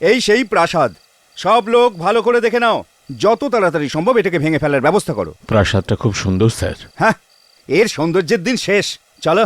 এই সেই প্রাসাদ। সব লোক ভালো করে দেখে নাও, যত তাড়াতাড়ি সম্ভব এটাকে ভেঙে ফেলার ব্যবস্থা করো। প্রাসাদটা খুব সুন্দর স্যার। হ্যাঁ, এর সৌন্দর্যের দিন শেষ। চলো।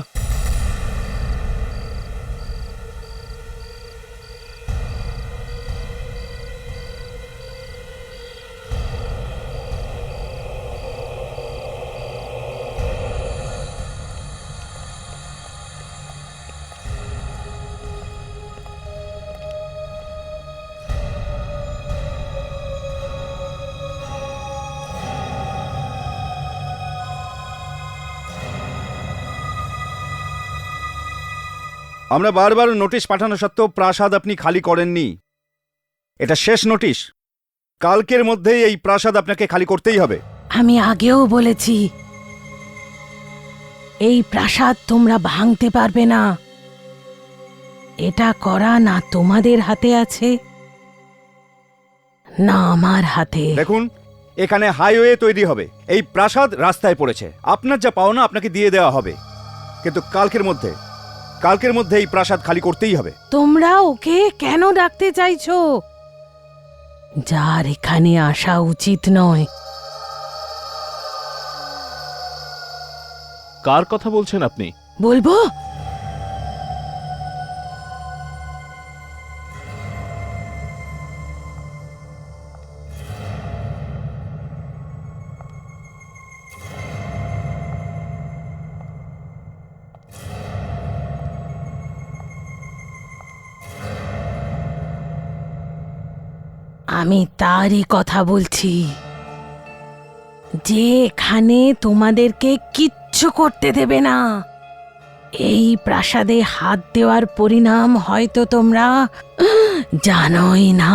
আমরা বারবার নোটিশ পাঠানো সত্ত্বেও প্রাসাদ আপনি খালি করেননি। এটা শেষ নোটিশ। কালকের মধ্যেই এই প্রাসাদ আপনাকে খালি করতেই হবে। আমি আগেও বলেছি, এই প্রাসাদ তোমরা ভাঙতে পারবে না। এটা করা না তোমাদের হাতে আছে, না আমার হাতে। দেখুন, এখানে হাইওয়ে তৈরি হবে, এই প্রাসাদ রাস্তায় পড়েছে। আপনার যা পাওনা আপনাকে দিয়ে দেওয়া হবে, কিন্তু কালকের মধ্যে এই প্রাসাদ খালি করতেই হবে। তোমরা ওকে কেন ডাকতে চাইছো? যার এখানে আসা উচিত নয়। কার কথা বলছেন আপনি? বলবো? আমি তারই কথা বলছি, যে এখানে তোমাদেরকে কিচ্ছু করতে দেবে না। এই প্রাসাদে হাত দেওয়ার পরিণাম হয়তো তোমরা জানোই না।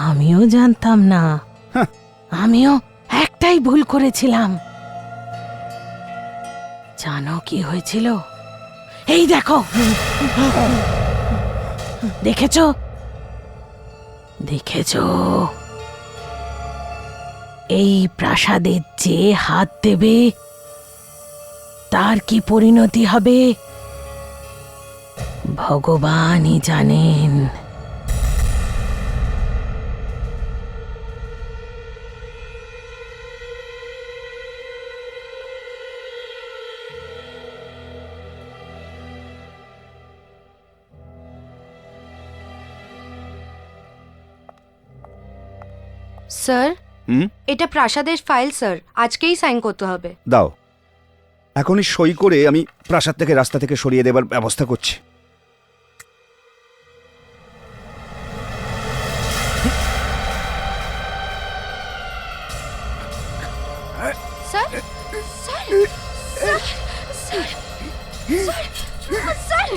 আমিও জানতাম না। আমিও একটাই ভুল করেছিলাম। জানো কি হয়েছিল? এই দেখো, দেখেছো? এই প্রাসাদে যে হাত দেবে তার কি পরিণতি হবে ভগবানই জানেন। স্যার, এটা প্রাসাদের ফাইল স্যার, আজকেই সাইন করতে হবে। দাও, এখনই সই করে আমি প্রাসাদ থেকে রাস্তা থেকে সরিয়ে দেবার ব্যবস্থা করছি। Sir, sir, sir, sir, sir, sir,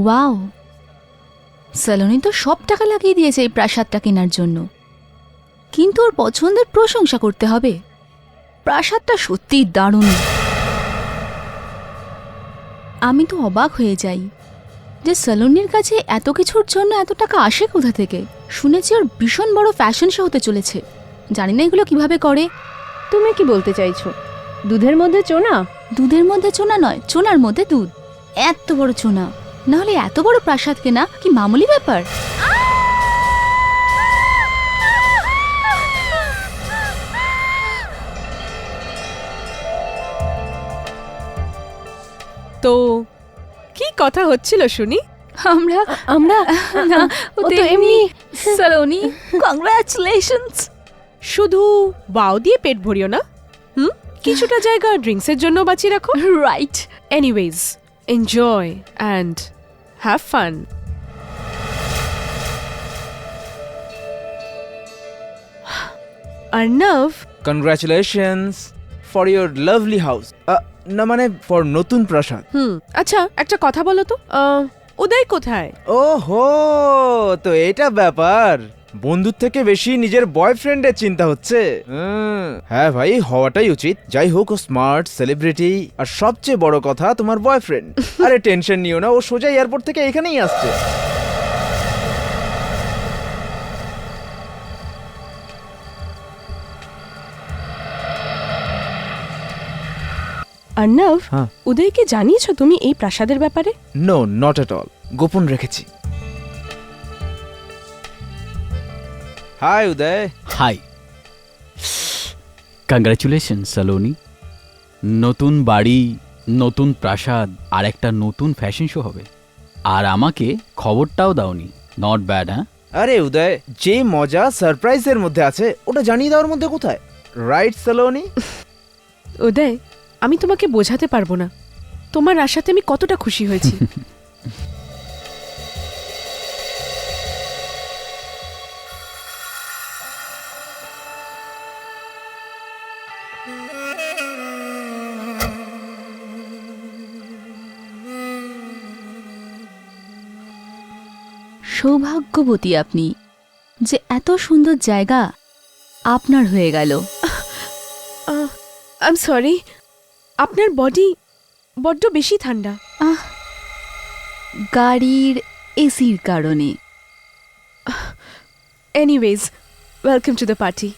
wow, Saloni তো সব টাকা লাগিয়ে দিয়েছে এই প্রাসাদটা কেনার জন্য, কিন্তু ওর পছন্দের প্রশংসা করতে হবে। প্রাসাদটা সত্যিই দারুণ। আমি তো অবাক হয়ে যাই যে সলোনির কাছে এত কিছুর জন্য এত টাকা আসে কোথা থেকে। শুনেছি ওর ভীষণ বড় ফ্যাশন শো হতে চলেছে। জানি না এগুলো কিভাবে করে। তুমি কি বলতে চাইছো? দুধের মধ্যে চোনা? দুধের মধ্যে চোনা নয়, চোনার মধ্যে দুধ। এত বড় চোনা, নাহলে এত বড় প্রাসাদ কেনা কি মামুলি ব্যাপার? তো কি কথা হচ্ছিল শুনি? আমরা আমরা না, ও তো এমনি। সলোনি, কংগ্রাচুলেশনস। শুধু বাও দিয়ে পেট ভরিও না, কিছুটা জায়গা ড্রিঙ্কসের জন্য বাঁচিয়ে রাখো। Right. Anyways, enjoy and have fun. Arnab, congratulations for your lovely house. না মানে ফর নতুন প্রাসাদ। আচ্ছা একটা কথা বলো তো, উদয় কোথায়? ওহো, তো এটা ব্যাপার। বন্ধুর থেকে বেশি নিজের বয়ফ্রেন্ডের চিন্তা হচ্ছে। হ্যাঁ ভাই, হওয়াটাই উচিত। যাই হোক, ও স্মার্ট, সেলিব্রিটি, আর সবচেয়ে বড় কথা তোমার বয়ফ্রেন্ড। আরে টেনশন নিও না, ও সোজা এয়ারপোর্ট থেকে এখানেই আসছে। অর্ণব, হ্যাঁ। উদয়কে জানিয়েছো তুমি এই প্রাসাদের ব্যাপারে? নো, নট এট অল, গোপন রেখেছি। Hi Uday. Hi, congratulation Saloni. নতুন বাড়ি, নতুন প্রাসাদ, আর একটা নতুন ফ্যাশন শো হবে। আর আমাকে খবরটাও দাওনি। নট ব্যাড, হ্যাঁ? আরে উদয়, যে মজা সারপ্রাইজের মধ্যে আছে ওটা জানিয়ে দেওয়ার মধ্যে কোথায়? রাইট সালোনি? উদয়, আমি তোমাকে বোঝাতে পারবো না তোমার আশাতে আমি কতটা খুশি হয়েছি। সৌভাগ্যবতী আপনি যে এত সুন্দর জায়গা আপনার হয়ে গেল। আই এম সরি, আপনার বডি বড্ড বেশি ঠান্ডা। গাড়ির এসির কারণে। Anyways, welcome to the party.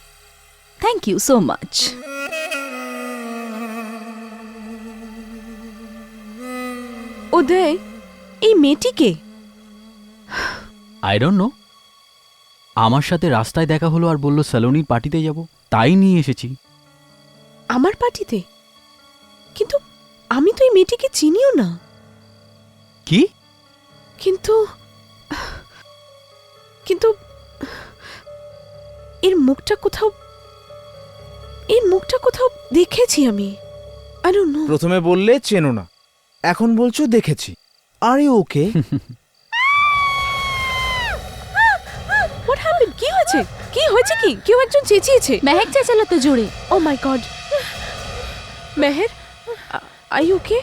Thank you so much. Uday, এই মেয়েটিকে আই ডোন্ট নো। আমার সাথে রাস্তায় দেখা হলো আর বলল সালোনির পার্টিতে যাব, তাই নিয়ে এসেছি। আমার পার্টিতে? কিন্তু আমি তো এই মেয়েটিকে চিনিও না। কি? কিন্তু কিন্তু এর মুখটা কোথাও দেখেছি আমি। I don't know. প্রথমে বললে চেনো না, এখন বলছো দেখেছি। আর ইউ ওকে? What happened? কি হয়েছে? কি হয়েছে? কি কেউ একজন চেঁচিয়েছে? মেহেক চেঁচালো তো জোরে। Oh my God. Meher, are you okay?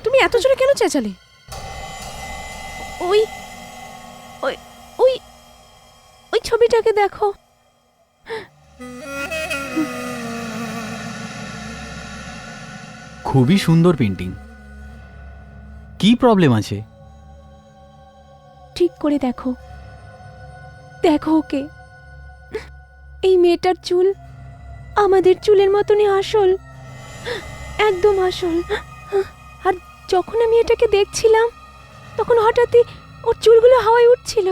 তুমি এত জোরে কেন চেঁচালে? ওই ওই ওই ওই ছবিটাকে দেখো। খুবই সুন্দর পেন্টিং। কি প্রবলেম আছে? ঠিক করে দেখো, দেখো ওকে। এই মেয়েটার চুল আমাদের চুলের মতনই আসল, একদম আসল। আর যখন আমি এটাকে দেখছিলাম তখন হঠাৎই ওর চুলগুলো হাওয়ায় উঠছিল।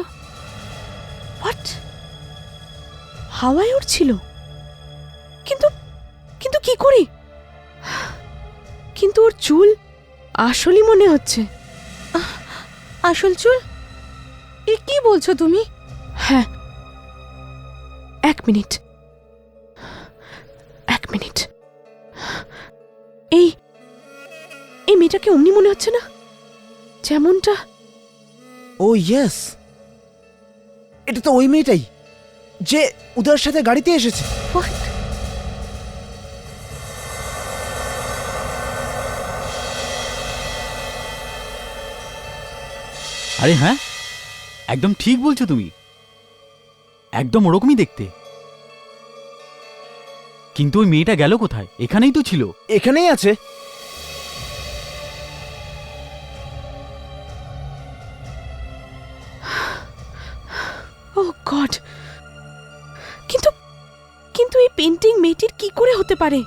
হোয়াট? হাওয়ায় উঠছিল? কিন্তু কিন্তু কি করে? কিন্তু ওর চুল আসলই মনে হচ্ছে। আসল চুল? এ কি বলছো তুমি? হ্যাঁ, এক মিনিট। এই মেয়েটাকে অমনি মনে হচ্ছে না যেমনটা? ও ইয়েস, এটা তো ওই মেয়েটাই যে উদয়ের সাথে গাড়িতে এসেছে। What? আরে হ্যাঁ, একদম ঠিক বলছো তুমি। একদম ওরকমই দেখতে। কিন্তু ওই মেয়েটা গেল কোথায়? এখানেই তো ছিল। এখানেই আছে। ও গড! কিন্তু এই পেন্টিং মেয়েটির কি করে হতে পারে?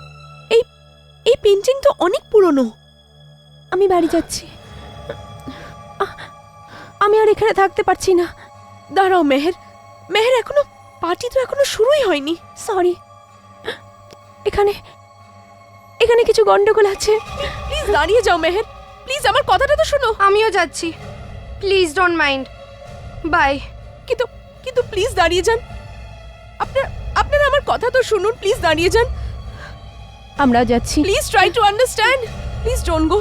এই পেন্টিং তো অনেক পুরনো। আমি বাড়ি যাচ্ছি, আমি আর এখানে থাকতে পারছি না। দাঁড়াও মেহের, এখনো পার্টি তো এখনো শুরুই হয়নি। সরি, এখানে কিছু গন্ডগোল আছে। প্লিজ দাঁড়িয়ে যাও মেহের, প্লিজ আমার কথাটা তো শোনো। আমিও যাচ্ছি, প্লিজ ডোন্ট মাইন্ড। বাই। কিন্তু প্লিজ দাঁড়িয়ে যান। আপনারা আমার কথা তো শুনুন, প্লিজ দাঁড়িয়ে যান। আমরাও যাচ্ছি। Please try to understand, please don't go.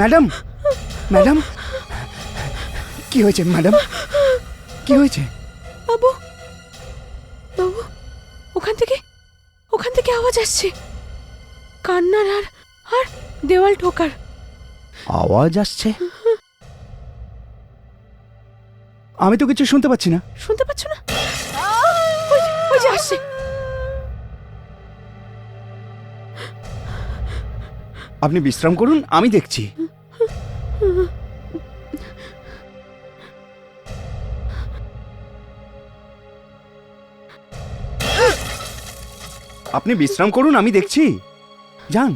Madam, madam, কি হয়েছে ম্যাডাম? কি হয়েছে? বাবু, বাবু, ওখান থেকে আওয়াজ আসছে, কান্নার আর দেওয়াল ঠোকার আওয়াজ আসছে? আমি তো কিছু শুনতে পাচ্ছি না। শুনতে পাচ্ছ না? ওই যে আসছে। আপনি বিশ্রাম করুন, আমি দেখছি। আপনি বিশ্রাম করুন, আমি দেখছি। যান।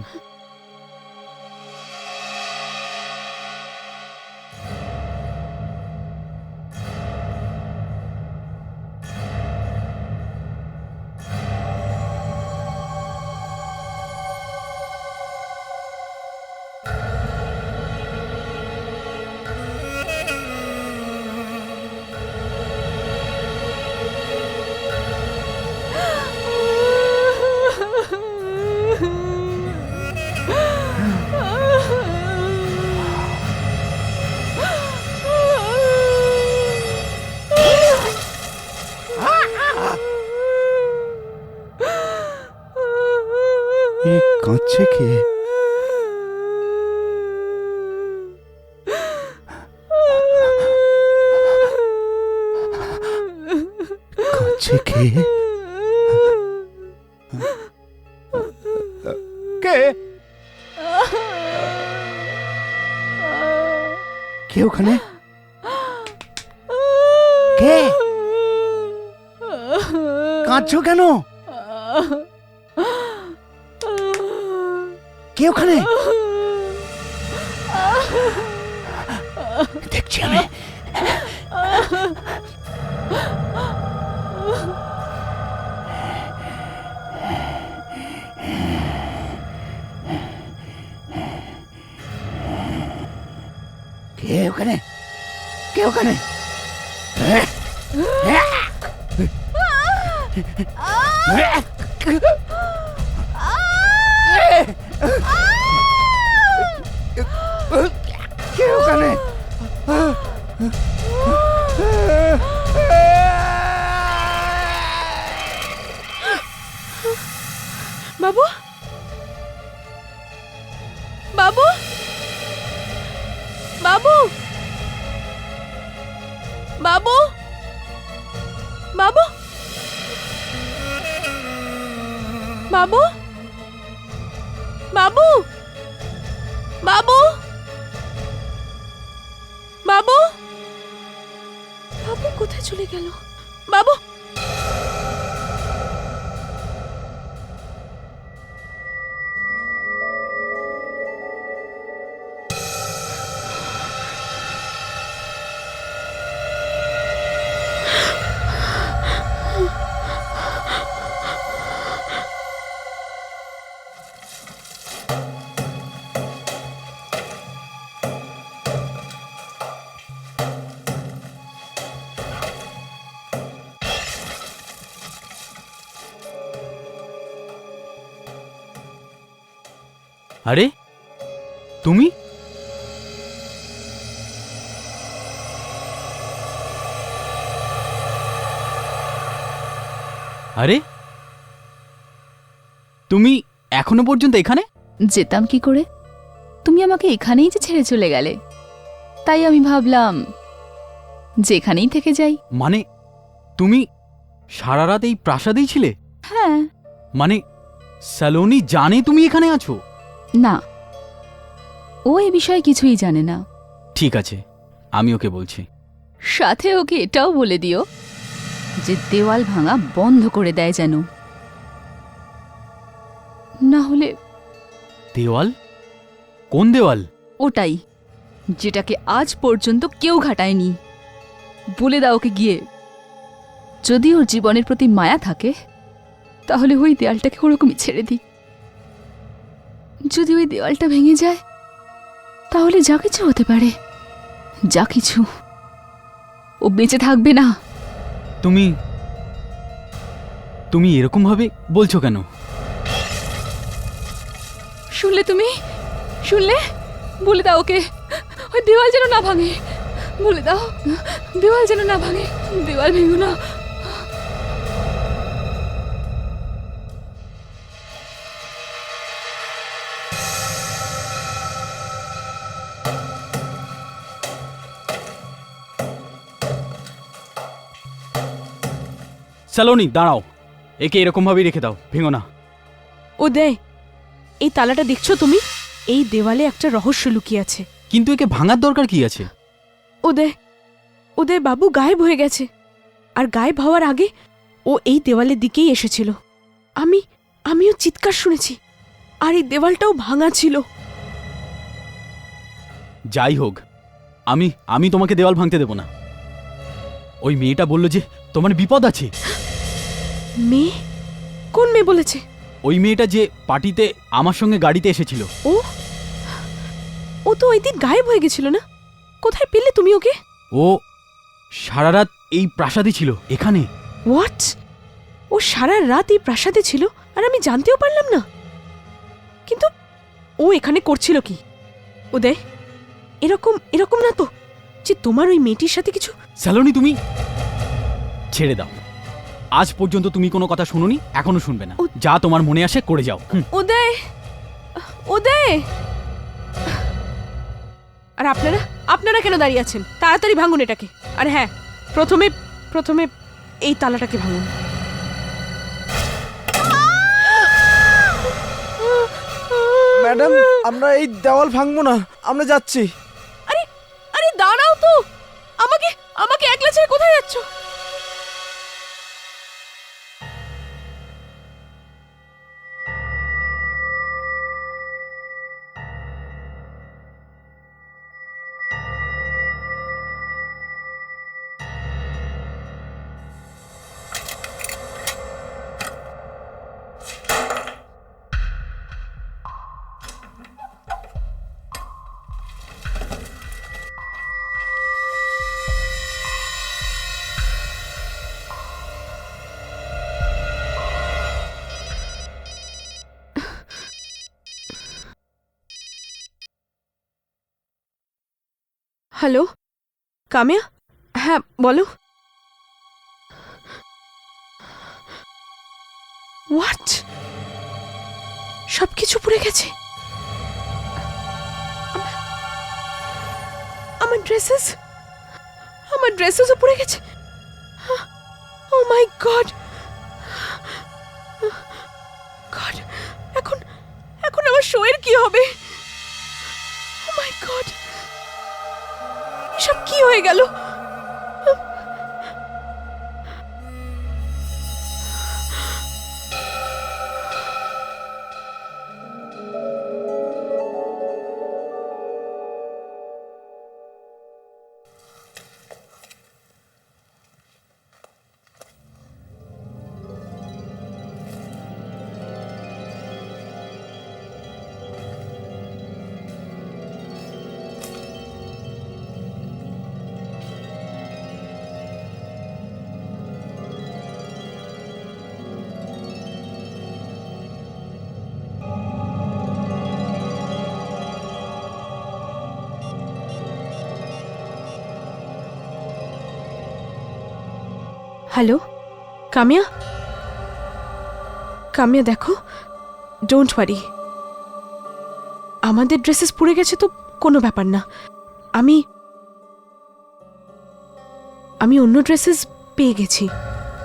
কাঁদছে কে? কাঁদছে কে? কে? কে ওখানে? কে? কাঁদছো কেন? কে ওখানে? দেখছি আমি। কে ওখানে? কে ওখানে? কে ওখানে? বাবু, বাবু, বাবু, বাবু, বাবু, বাবু, বাবু, বাবু, বাবু, বাবু কোথায় চলে গেল? বাবু, আরে তুমি? আরে তুমি এখনো পর্যন্ত এখানে? যেতাম কি করে? তুমি আমাকে এখানেই যে ছেড়ে চলে গেলে, তাই আমি ভাবলাম যেখানেই থেকে যাই। মানে তুমি সারা রাত এই প্রাসাদেই ছিলে? হ্যাঁ। মানে সালোনি জানে তুমি এখানে আছো? না, ও এ বিষয়ে কিছুই জানে না। ঠিক আছে, আমি ওকে বলছি। সাথে ওকে এটাও বলে দিও যে দেওয়াল ভাঙা বন্ধ করে দেয় যেন, না হলে। দেওয়াল? কোন দেওয়াল? ওটাই, যেটাকে আজ পর্যন্ত কেউ ঘাটায়নি। বলে দাও ওকে গিয়ে, যদি ওর জীবনের প্রতি মায়া থাকে তাহলে ওই দেওয়ালটাকে ওরকমই ছেড়ে দিই। যদি ওই দেওয়ালটা ভেঙে যায় তাহলে যা কিছু হতে পারে, যা কিছু, ও বেঁচে থাকবে না। তুমি এরকম ভাবে বলছো কেন? শুনলে তুমি? শুনলে? বলে দাও ওকে ওই দেওয়াল যেন না ভাঙে, বলে দাও দেওয়াল যেন না ভাঙে, দেওয়াল ভেঙো না। স্যালোনি দাঁড়াও, একে এরকম ভাবেই রেখে দাও, ভেঙো না। উদয়, এই তালাটা দেখছো তুমি? এই দেওয়ালে একটা রহস্য লুকিয়ে আছে। কিন্তু একে ভাঙার দরকার কি আছে? উদয়, উদয় বাবু গায়েব হয়ে গেছে, আর গায়েব হওয়ার আগে ও এই দেওয়ালের দিকেই এসেছিল। আমিও চিৎকার শুনেছি, আর এই দেওয়ালটাও ভাঙা ছিল। যাই হোক, আমি তোমাকে দেওয়াল ভাঙতে দেব না। ওই মেয়েটা বলল যে তোমার বিপদ আছে। মেয়ে? কোন মেয়ে বলেছে? ওই মেয়েটা যে পার্টিতে আমার সঙ্গে গাড়িতে এসেছিল। ও তো ওই দিন গায়েব হয়ে গেছিল না? কোথায় পেলে তুমি ওকে? ও সারা রাত এই প্রাসাদে ছিল, এখানে। হোয়াট? ও সারা রাত এই প্রাসাদে ছিল আর আমি জানতেও পারলাম না? কিন্তু ও এখানে করছিল কি? উদয়, এরকম না তো যে তোমার ওই মেয়েটির সাথে কিছু? স্যালোনি তুমি ছেড়ে দাও। আজ পর্যন্ত তুমি কোনো কথা শুনোনি, এখনো শুনবে না। যা তোমার মনে আসে করে যাও। উদয়, উদয়! আর আপনারা কেন দাঁড়িয়ে আছেন? তাড়াতাড়ি ভাঙুন এটাকে। আর হ্যাঁ, প্রথমে এই তালাটাকে ভাঙুন। ম্যাডাম, আমরা এই দেওয়াল ভাঙবো না, আমরা যাচ্ছি। আরে দাঁড়াও তো, আমাকে একলা ছেড়ে কোথায় যাচ্ছ? হ্যালো কামিয়া, হ্যাঁ বলো। হোয়াট? সবকিছু পুড়ে গেছে? আমার ড্রেসেসও পুড়ে গেছে। ও মাই গড! গড, এখন আমার শোয়ের কি হবে? ও মাই গড, সব কি হয়ে গেল? হ্যালো কামিয়া, দেখো, ডোন্ট ওয়ারি। আমাদের ড্রেসেস পুড়ে গেছে তো কোনো ব্যাপার না। আমি অন্য ড্রেসেস পেয়ে গেছি।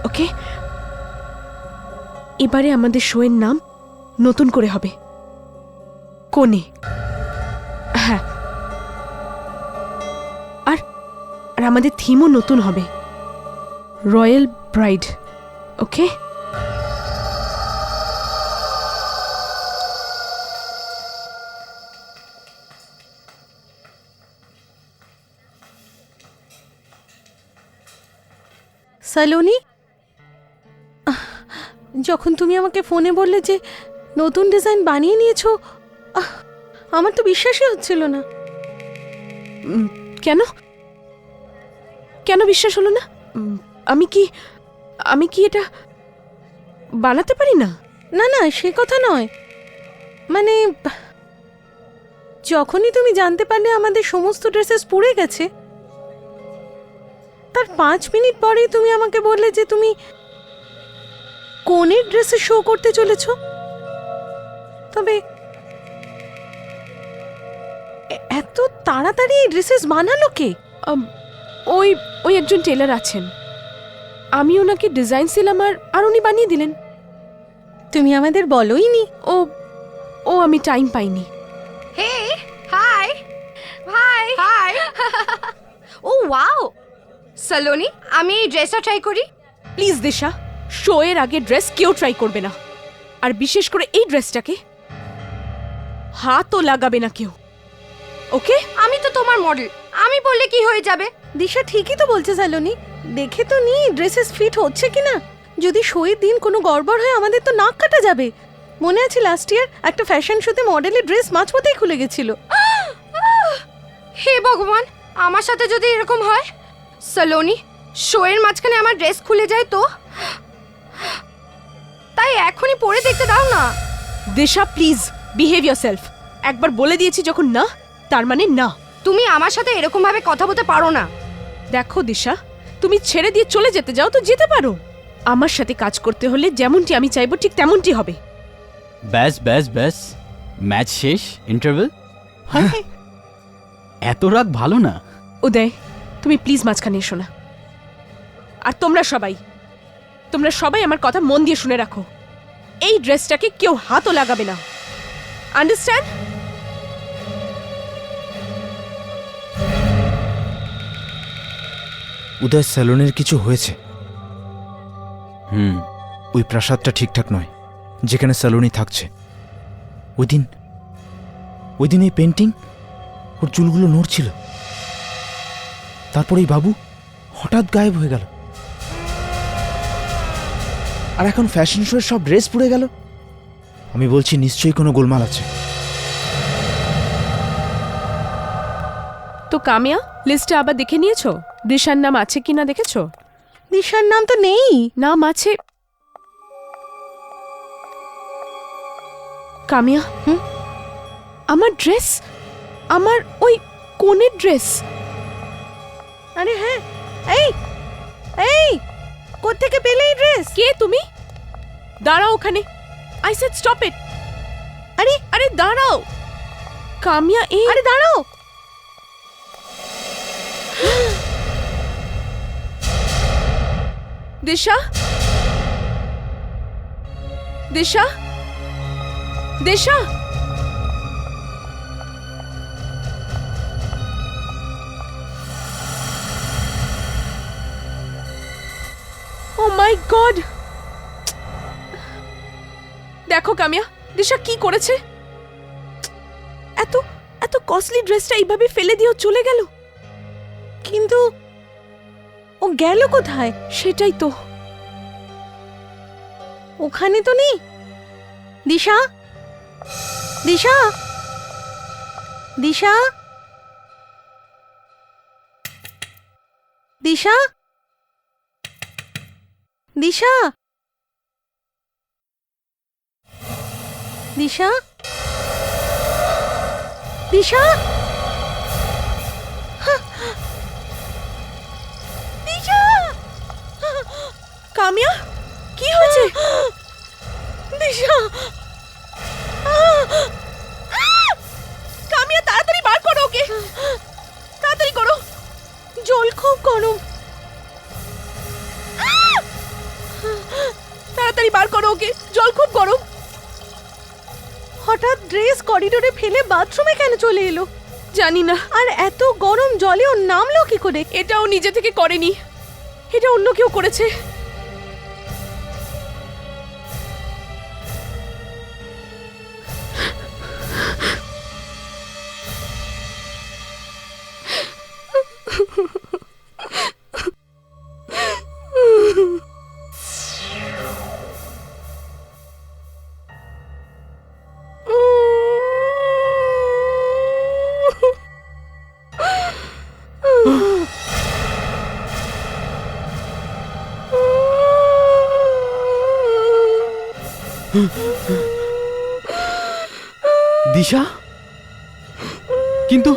ওকে, এবারে আমাদের শোয়ের নাম নতুন করে হবে কোণে। হ্যাঁ, আর আমাদের থিমও নতুন হবে, রয়্যাল ব্রাইড। ওকে, সালোনি, যখন তুমি আমাকে ফোনে বললে যে নতুন ডিজাইন বানিয়ে নিয়েছো, আমার তো বিশ্বাসই হচ্ছিল না। কেন বিশ্বাস হলো না? আমি কি এটা বানাতে পারি না? না না, সে কথা নয়, মানে যখনই তুমি জানতে পারলে আমাদের সমস্ত ড্রেসেস পুড়ে গেছে, তার 5 মিনিট পরেই তুমি আমাকে বললে যে তুমি কোনের ড্রেসে শো করতে চলেছ। তবে এত তাড়াতাড়ি এই ড্রেসেস বানালো কে? ওই ওই একজন টেলার আছেন, আমি ওনাকে ডিজাইন ছিলাম আর উনি বানিয়ে দিলেন। তুমি আমাদের বলোই নি। ও ও আমি টাইম পাইনি। হে হাই হাই হাই ও ওয়াও সালোনি, আমি এই ড্রেসটা ট্রাই করি। প্লিজ দিশা, শো এর আগে ড্রেস কেউ ট্রাই করবে না, আর বিশেষ করে এই ড্রেসটাকে হাতও লাগাবে না কেউ, ওকে? আমি তো তোমার মডেল, আমি বললে কি হয়ে যাবে? দিশা ঠিকই তো বলছে সালোনি, দেখে তো নি ড্রেসেস ফিট হচ্ছে কিনা। যদি শোয়ের দিন কোনো গড়বড় হয় আমাদের তো নাক কাটা যাবে। মনে আছে লাস্ট ইয়ার একটা ফ্যাশন শোতে মডেলের ড্রেস মাঝপথেই খুলে গেছিল। হে ভগবান, আমার সাথে যদি এরকম হয়, সালোনি শো এর মাঝখানে আমার ড্রেস খুলে যায় তো? তাই এখনই পরে দেখতে দাও না। দিশা প্লিজ বিহেভ ইয়োরসেলফ। একবার বলে দিয়েছি যখন না, তার মানে না। তুমি আমার সাথে এরকম ভাবে কথা বলতে পারো না। দেখো দিশা, তুমি ছেড়ে দিয়ে চলে যেতে যাও তো যেতে পারো, আমার সাথে কাজ করতে হলে যেমনটি আমি চাইবো ঠিক তেমনটি হবে। ব্যাস ব্যাস ব্যাস, ম্যাচ শেষ, ইন্টারভেল। এত রাগ ভালো না। উদয়, তুমি প্লিজ মাঝখানে এসো না। আর তোমরা সবাই আমার কথা মন দিয়ে শুনে রাখো, এই ড্রেসটাকে কেউ হাতও লাগাবে না, আন্ডারস্ট্যান্ড? উদয়, স্যালনের কিছু হয়েছে। হুম, ওই প্রাসাদটা ঠিকঠাক নয় যেখানে স্যালনি থাকছে। ওই দিন এই পেন্টিং, ওর চুলগুলো নড়ছিল, তারপর এই বাবু হঠাৎ গায়েব হয়ে গেল, আর এখন ফ্যাশন শোয়ের সব ড্রেস পুড়ে গেল। আমি বলছি নিশ্চয়ই কোনো গোলমাল আছে। তো কামিয়া, লিস্টে আবার দেখে নিয়েছো দিশার নাম আছে কিনা দেখেছো? দিশার নাম তো নেই। নাম আছে। কামিয়া, আমার ড্রেস, আমার ওই কোনের ড্রেস। আরে হ্যাঁ, এই এই কোত্থেকে পেলে এই ড্রেস? কে তুমি? দাঁড়াও ওখানে। I said stop it. আরে আরে দাঁড়াও কামিয়া, এই আরে দাঁড়াও। দিশা, দিশা, দিশা, ও মাই গড! দেখো কামিয়া, দিশা কি করেছে। এত এত কস্টলি ড্রেসটা এইভাবে ফেলে দিয়ে চলে গেল। কিন্তু ও গেল কোথায়? সেটাই তো। ওখানে তো নেই। দিশা, দিশা, দিশা, দিশা, দিশা, দিশা, দিশা, দিশা। কামিয়া, কি হয়েছে? দিশা, কামিয়া তাড়াতাড়ি বার করো ওকে, তাড়াতাড়ি করো। জল খুব গরম। তাড়াতাড়ি বার করো ওকে, জল খুব গরম। হঠাৎ ড্রেস করিডোরে ফেলে বাথরুমে কেন চলে এলো জানি না। আর এত গরম জলে ও নামলো কি করে? এটাও নিজে থেকে করেনি, এটা অন্য কেউ করেছে। দিশা, কিন্তু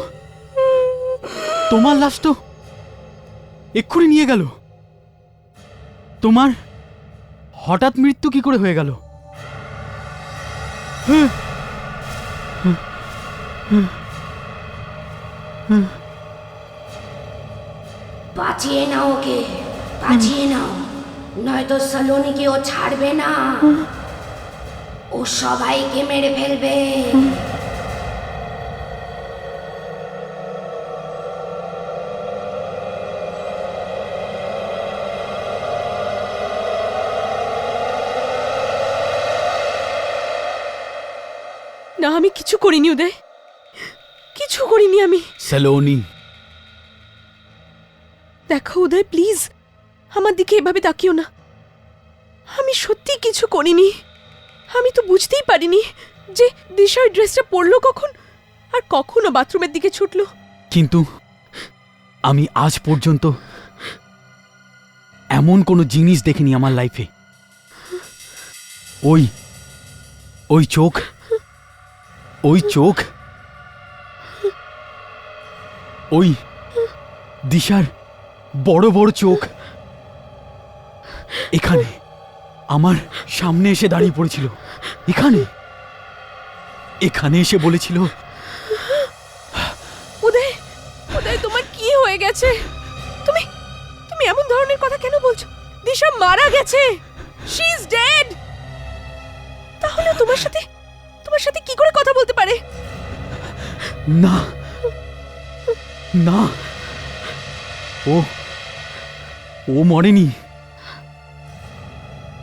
তোমার লাশ তো এক্ষুনি নিয়ে গেল। তোমার হঠাৎ মৃত্যু কি করে হয়ে গেল? বাঁচিয়ে নাও ওকে, বাঁচিয়ে নাও, নয়তো সলোনিকে ও ছাড়বে না। ও সবাইকে মেরে ফেলবে। না, আমি কিছু করিনি উদয়, কিছু করিনি আমি। সেলোনি, দেখো উদয়, প্লিজ আমার দিকে এভাবে তাকিও না। আমি সত্যি কিছু করিনি। আমি তো বুঝতেই পারিনি যে দিশা ওই ড্রেসটা পরলো কখন, আর কখনো বাথরুমের দিকে ছুটলো। কিন্তু আমি আজ পর্যন্ত এমন কোনো জিনিস দেখিনি আমার লাইফে। ওই ওই চোখ, ওই চোখ, ওই দিশার বড় বড় চোখ এখানে আমার সামনে এসে দাঁড়িয়ে পড়েছিল। এখানে এখানে এসে বলেছিল, উদয়, উদয়, তোমার কি হয়ে গেছে? তুমি তুমি এমন ধরনের কথা কেন বলছো? দিশা মারা গেছে, শি ইজ ডেড। তাহলে তোমার সাথে কি করে কথা বলতে পারে? না না, ও ও মরেনি।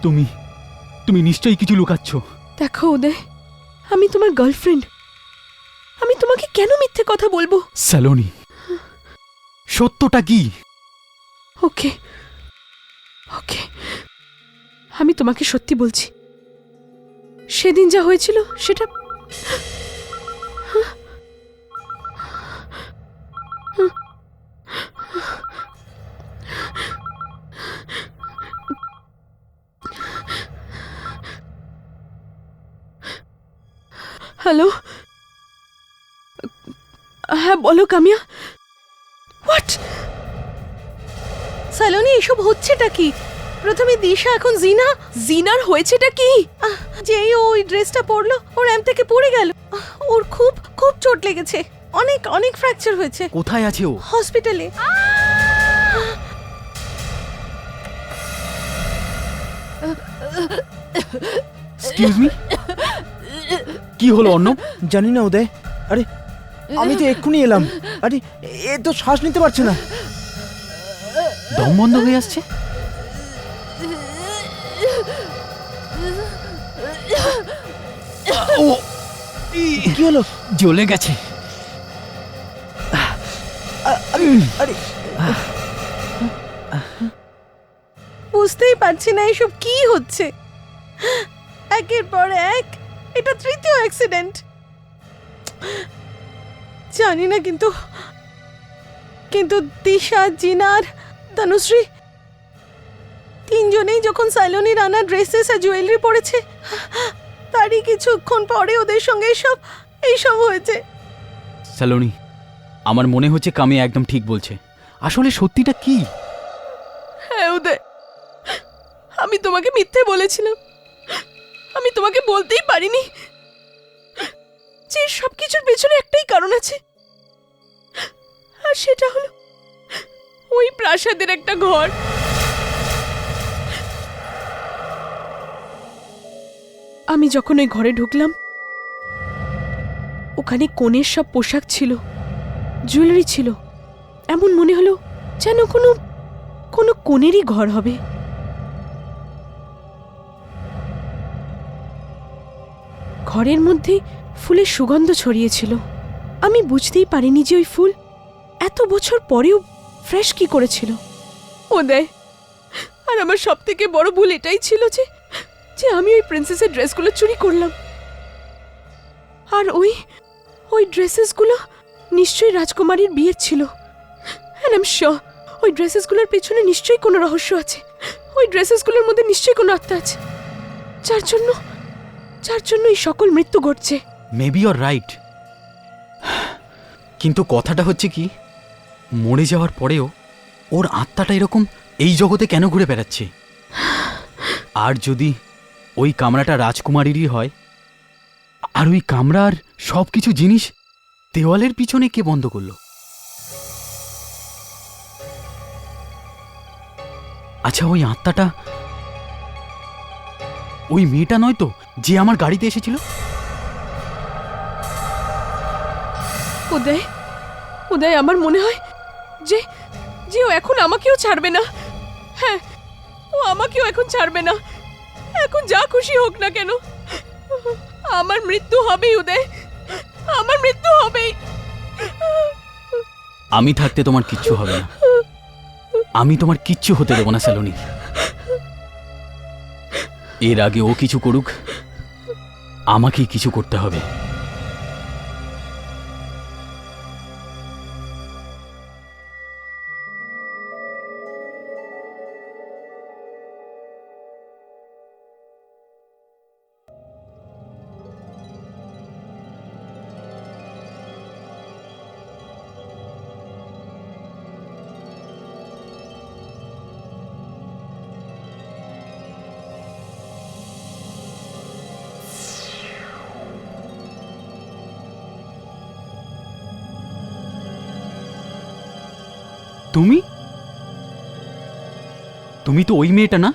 তুমি তুমি নিশ্চয়ই কিছু লুকাচ্ছ। দেখো উদয়, আমি তোমার গার্লফ্রেন্ড, আমি তোমাকে কেন মিথ্যে কথা বলবো? সেলোনি, সত্যটা কি? ওকে ওকে, আমি তোমাকে সত্যি বলছি। সেদিন যা হয়েছিল সেটা হ্যালো, হ্যাঁ বলো কামিয়া। হোয়াট? সালোনি, এসব হচ্ছেটা কি? প্রথমে দিশা, এখন জিনা। জিনার হয়েছেটা কি? যেই ও ওই ড্রেসটা পরলো, ও র্যাম্প থেকে পড়ে গেল। ওর খুব খুব চোট লেগেছে, অনেক অনেক ফ্র্যাকচার হয়েছে। কোথায় আছে ও? হসপিটালে। এক্সকিউজ মি, কি হলো অর্ণব? জানি না উদয়। আরে আমি তো এক্ষুনি এলাম। আরে এ তো শ্বাস নিতে পারছে না। দম বন্ধ হয়ে আসছে। ও কি হলো? জ্বলে গেছে। আরে বুঝতেই পারছি না এসব কি হচ্ছে। একের পর এক, এটা তৃতীয় অ্যাক্সিডেন্ট। জানি না, কিন্তু কিন্তু দিশা, জিনার, তনুশ্রী তিনজনেই যখন সাইলোনি রানা ড্রেসেস আর জুয়েলারি পরেছে, তারই কিছুক্ষণ পরে ওদের সঙ্গে এইসব হয়েছে। সেলোনি, আমার মনে হচ্ছে কামি একদম ঠিক বলছে। আসলে সত্যিটা কি? হ্যাঁ উদয়, আমি তোমাকে মিথ্যে বলেছিলাম। আমি তোমাকে বলতেই পারিনি যে সবকিছুর পেছনে একটাই কারণ আছে, আর সেটা হলো ওই প্রাসাদের একটা ঘর। আমি যখন ওই ঘরে ঢুকলাম, ওখানে কনের সব পোশাক ছিল, জুয়েলারি ছিল। এমন মনে হলো যেন কোনো কনেরই ঘর হবে। ঘরের মধ্যে ফুলের সুগন্ধ ছড়িয়েছিল। আমি বুঝতেই পারিনি যে ওই ফুল এত বছর পরেও ফ্রেশ কি করেছিল। ওদয়, আর আমার সব থেকে বড় ভুল এটাই ছিল যে আমি ওই প্রিন্সেসের ড্রেসগুলো চুরি করলাম। আর ওই ড্রেসেসগুলো নিশ্চয়ই রাজকুমারীর বিয়ের ছিল। অ্যান্ড আই এম শিওর ওই ড্রেসেসগুলোর পেছনে নিশ্চয়ই কোনো রহস্য আছে। ওই ড্রেসেসগুলোর মধ্যে নিশ্চয়ই কোনো আত্মা আছে, যার জন্য এই সকল মৃত্যু ঘটছে। Maybe your right. কিন্তু কথাটা হচ্ছে কি, মরে যাওয়ার পরেও ওর আত্মাটা এরকম এই জগতে কেন ঘুরে বেড়াচ্ছে? আর যদি ওই কামরাটা রাজকুমারীরই হয়, আর ওই কামরার সব কিছু জিনিস দেওয়ালের পিছনে কে বন্ধ করলো? আচ্ছা, ওই আত্মাটা ওই মেয়েটা নয় তো, যে আমার গাড়িতে এসেছিল? উদয়, উদয়, আমার মনে হয় যে যে ও এখন আমাকেও ছাড়বে না। হ্যাঁ, ও আমাকেও এখন ছাড়বে না। এখন যা খুশি হোক না কেন, আমার মৃত্যু হবেই উদয়, আমার মৃত্যু হবেই। আমি থাকতে তোমার কিচ্ছু হবে না। আমি তোমার কিচ্ছু হতে দেবো না স্যালোনি। এর আগে ও কিছু করুক, আমাকেই কিছু করতে হবে। তুমি তুমি তো ওই মেয়েটা না,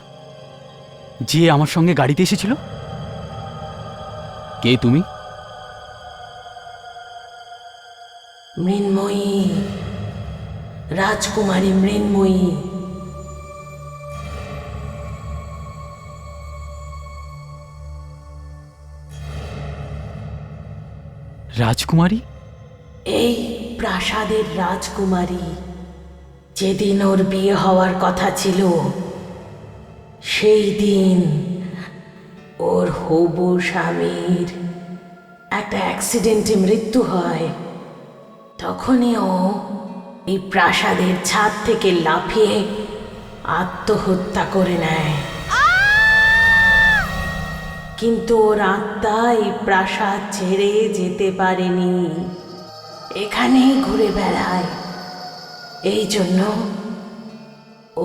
যে আমার সঙ্গে গাড়িতে এসেছিল? কে তুমি? মৃন্ময়ী, রাজকুমারী মৃন্ময়ী। রাজকুমারী? এই প্রাসাদের রাজকুমারী। যেদিন ওর বিয়ে হওয়ার কথা ছিল, সেই দিন ওর হবু স্বামীর একটা অ্যাক্সিডেন্টে মৃত্যু হয়। তখনই ও এই প্রাসাদের ছাদ থেকে লাফিয়ে আত্মহত্যা করে নেয়। কিন্তু ওর আত্মা এই প্রাসাদ ছেড়ে যেতে পারেনি, এখানেই ঘুরে বেড়ায়। এই জন্য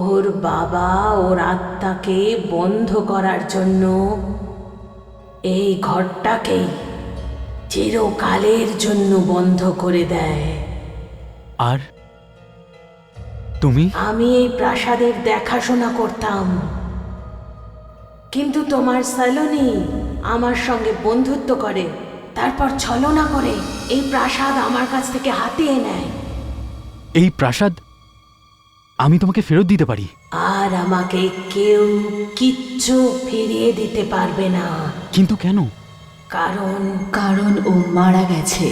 ওর বাবা ওর আত্মাকে বন্ধ করার জন্য এই ঘরটাকেই চিরকালের জন্য বন্ধ করে দেয়। আর তুমি? আমি এই প্রাসাদের দেখাশোনা করতাম, কিন্তু তোমার স্যালোনি আমার সঙ্গে বন্ধুত্ব করে, তারপর ছলনা করে এই প্রাসাদ আমার কাছ থেকে হাতিয়ে নেয়। এই প্রাসাদ আমি তোমাকে ফেরত দিতে পারি, আর আমাকে কেউ কিচ্ছু ফিরিয়ে দিতে পারবে না। কিন্তু কেন? কারণ ও মারা গেছে।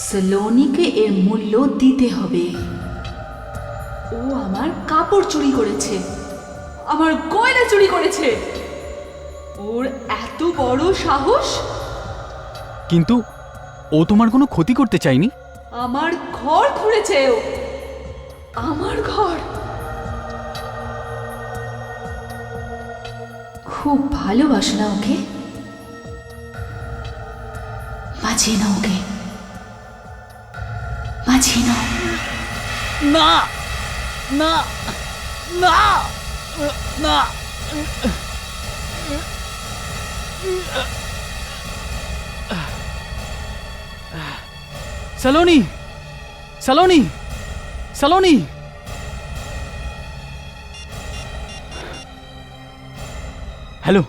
স্যালোনিকে এর মূল্য দিতে হবে। ও আমার কাপড় চুরি করেছে, আমার গয়না চুরি করেছে। ওর এত বড় সাহস! কিন্তু ও তোমার কোনো ক্ষতি করতে চায়নি। আমার ঘর খুঁড়েছে ও, আমার ঘর। খুব ভালোবাসো না ওকে? বাঁচিয়ে নাও ওকে, বাঁচিয়ে নাও। না না না না, স্যালোনি, স্যালোনি, স্যালোনি। হ্যালো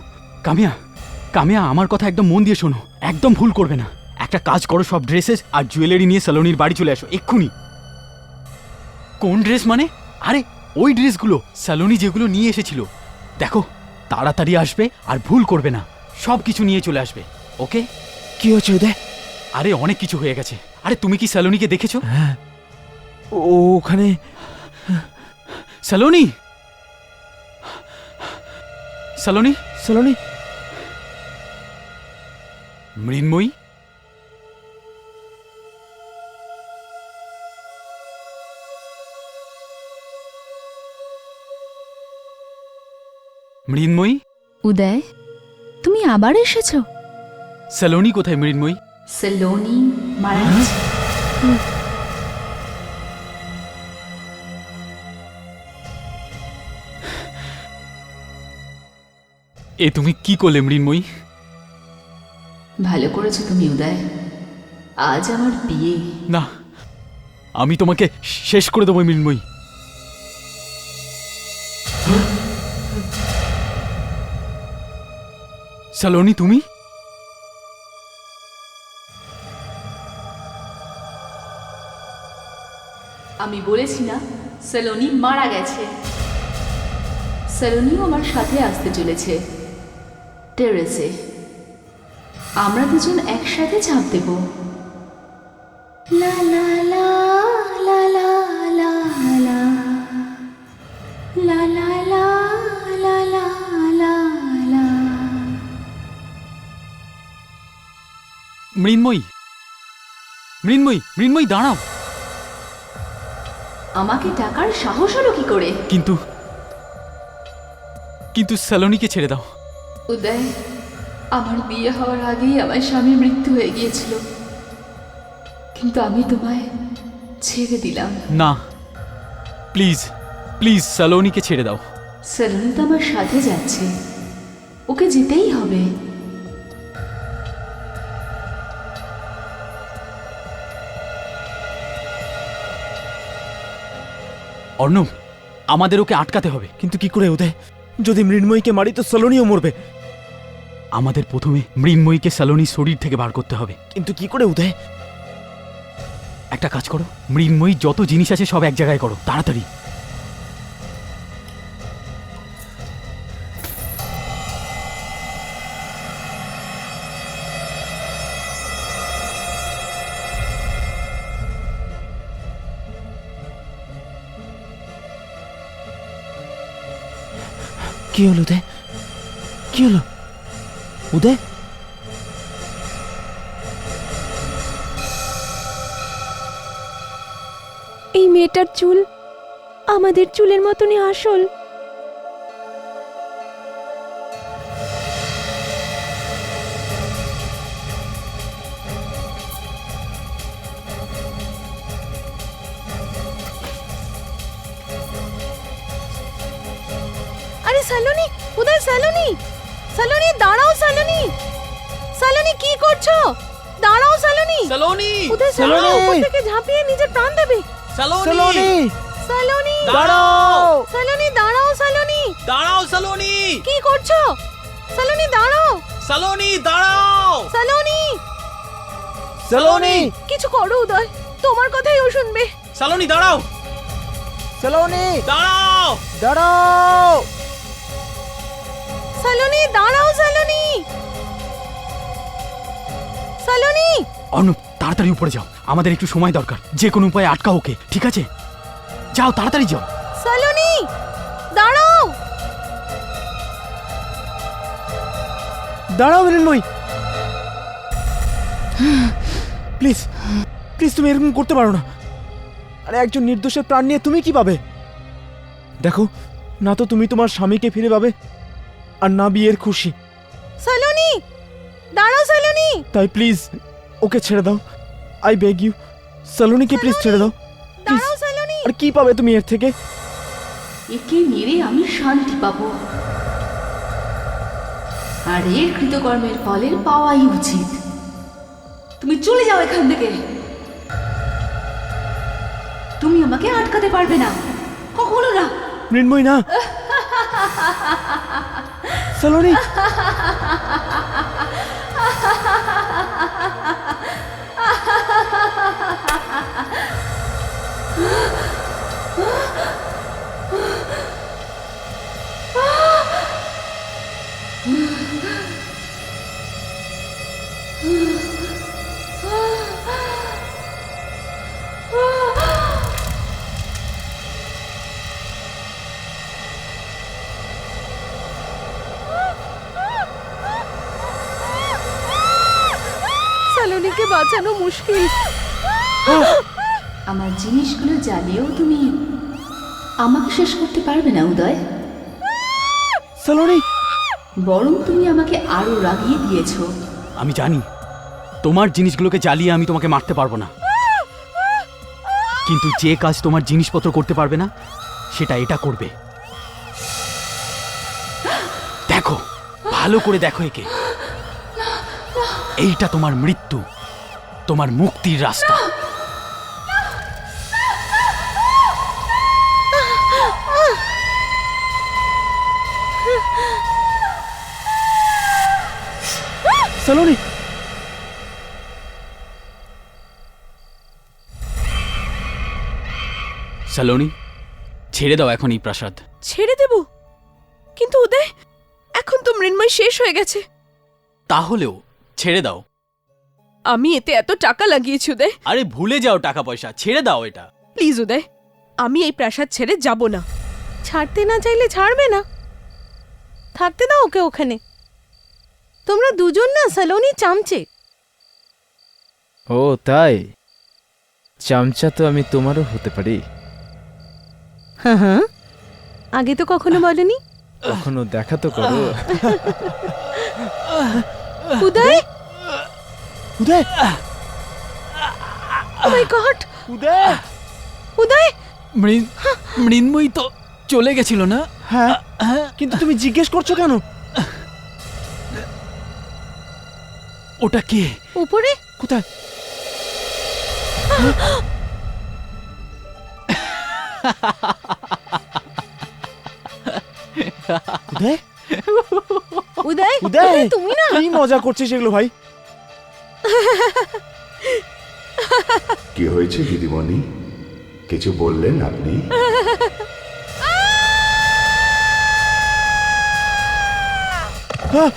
কামিয়া, কামিয়া, আমার কথা একদম মন দিয়ে শোনো, একদম ভুল করবে না। একটা কাজ করো, সব ড্রেসেস আর জুয়েলারি নিয়ে স্যালোনির বাড়ি চলে আসো এক্ষুনি। কোন ড্রেস মানে? আরে ওই ড্রেসগুলো, স্যালোনি যেগুলো নিয়ে এসেছিল। দেখো, তাড়াতাড়ি আসবে আর ভুল করবে না, সব কিছু নিয়ে চলে আসবে। ওকে? কি হচ্ছে উদয়? আরে অনেক কিছু হয়ে গেছে। আরে তুমি কি স্যালোনিকে দেখেছো? হ্যাঁ, ওখানে। স্যালোনি, স্যালোনি, স্যালোনি। মৃন্ময়ী, মৃন্ময়ী। উদয়, তুমি আবার এসেছো? স্যালোনি কোথায় মৃন্ময়ী? সেলোনি মারা গেছে। এ তুমি কি করলে মৃন্ময়ী? ভালো করেছো তুমি উদয়, আজ আমার বিয়ে। না, আমি তোমাকে শেষ করে দেবো মৃন্ময়ী। স্যালোনি তুমি? আমি বলেছি না সেলোনি মারা গেছে। সেলোনিও আমার সাথে আসতে চলেছে টেরেসে। আমরা দুজন একসাথে ঝাঁপ দেব। লা লা লা লা লা লা লা লা লা লা লা লা লা লা। মৃন্ময়ী, মৃন্ময়ী, মৃন্ময়ী দাঁড়াও। আমাকে টাকার সাহস হলো কি করে? কিন্তু কিন্তু স্যালোনিকে ছেড়ে দাও। উদয়, আমার বিয়ে হওয়ার আগেই আমার স্বামীর মৃত্যু হয়ে গিয়েছিল, কিন্তু আমি তোমায় ছেড়ে দিলাম। না, প্লিজ প্লিজ স্যালোনিকে ছেড়ে দাও। সেলোনি তো আমার সাথে যাচ্ছে, ওকে যেতেই হবে। অর্ণব, আমাদের ওকে আটকাতে হবে। কিন্তু কি করে উদয়? যদি মৃন্ময়ীকে মারি তো সলোনিও মরবে। আমাদের প্রথমে মৃন্ময়ীকে স্যালোনির শরীর থেকে বার করতে হবে। কিন্তু কি করে উদয়? একটা কাজ করো, মৃন্ময়ী যত জিনিস আছে সব এক জায়গায় করো, তাড়াতাড়ি। কি হলো উদয়? কি হলো উদয়? এই মেয়েটার চুল আমাদের চুলের মতনই আসল। আরে সালোনি, উদয়, সালোনি, সালোনি দাঁড়াও, সালোনি, সালোনি কি করছো? দাঁড়াও সালোনি। স্যালোনি, উদয়, সালোনি সালোনি! উপর থেকে ঝাঁপিয়ে নিজের প্রাণ দেবে। সলোনি সালোনি দাঁড়াও! সালোনি দাঁড়াও, সালোনি দাঁড়াও স্যালোনি, কি করছো? সালোনি দাঁড়াও, স্যালোনি দাঁড়াও। সালোনি সলোনি! কিছু করো উদয়, তোমার কথাই ও শুনবে। স্যালোনি দাঁড়াও, সলোনি দাঁড়াও। দাঁড়াও! সালোনি দাঁড়াও, সালোনি, সালোনি। অর্ণব, তাড়াতাড়ি উপরে যাও, আমাদের একটু সময় দরকার। যে কোনো উপায়ে আটকা ওকে, ঠিক আছে? যাও, তাড়াতাড়ি যাও। সালোনি দাঁড়াও। দাঁড়াও মৃন্ময়ী, প্লিজ প্লিজ, তুমি এরকম করতে পারো না। আরে একজন নির্দোষের প্রাণ নিয়ে তুমি কি পাবে? দেখো, না তো তুমি তোমার স্বামীকে ফিরে পাবে, আর না বিয়ের খুশি। সালোনি দাঁড়াও, সালোনি। তাই প্লিজ ওকে ছেড়ে দাও, আই বেগ ইউ। সলোনিকে প্লিজ ছেড়ে দাও, প্লিজ। দাঁড়াও সালোনি। আর কি পাবে তুমি এর থেকে? একে মেরে আমি শান্তি পাবো, আর এর কৃতকর্মের ফলের পাওয়াই উচিত। তুমি চলে যাও এখান থেকে, তুমি আমাকে আটকাতে পারবে না, কখনো না। মৃন্ময়ী না, সলোনি। সালোনিকে বাঁচানো মুশকিল। আমার জিনিসগুলো জ্বালিয়েও তুমি আমাকে শেষ করতে পারবে না উদয়। সলোনি বরং তুমি আমাকে আরো রাগিয়ে দিয়েছো। আমি জানি তোমার জিনিসগুলোকে জ্বালিয়ে আমি তোমাকে মারতে পারবো না, কিন্তু যে কাজ তোমার জিনিসপত্র করতে পারবে না সেটা এটা করবে। দেখো, ভালো করে দেখো একে। এইটা তোমার মৃত্যু, তোমার মুক্তির রাস্তা। সলোনি, সালোনি, ছেড়ে দাও এখন এই প্রাসাদ। ছেড়ে দেব? কিন্তু উদয়, এখন তো মৃন্ময় শেষ হয়ে গেছে। তাহলেও ছেড়ে দাও। আমি এতে এত টাকা লাগিয়েছি উদয়। আরে ভুলে যাও টাকা পয়সা, ছেড়ে দাও এটা। প্লিজ উদয়, আমি এই প্রাসাদ ছেড়ে যাব না। ছাড়তে না চাইলে ছাড়বে না, থাকতে দাও ওকে ওখানে। তোমরা দুজন না সালোনি চামচে। ও তাই? চামচা তো আমি তোমারও হতে পারি। হ্যাঁ হ্যাঁ, আগে তো কখনো বলনি। কখনো দেখা তো করো। উদয়, উদয়, ও মাই গড, উদয়! উদয়! মৃন্ময়ী তো চলে গেছিল না? হ্যাঁ, কিন্তু তুমি জিজ্ঞেস করছো কেন? ওটা কে? উপরে কোথায়? উদয়, উদয়, উদয়! তুমি না। কি মজা করছিস এগুলো ভাই? কি হয়েছে দিদিমণি, কিছু বললেন আপনি? হ্যাঁ,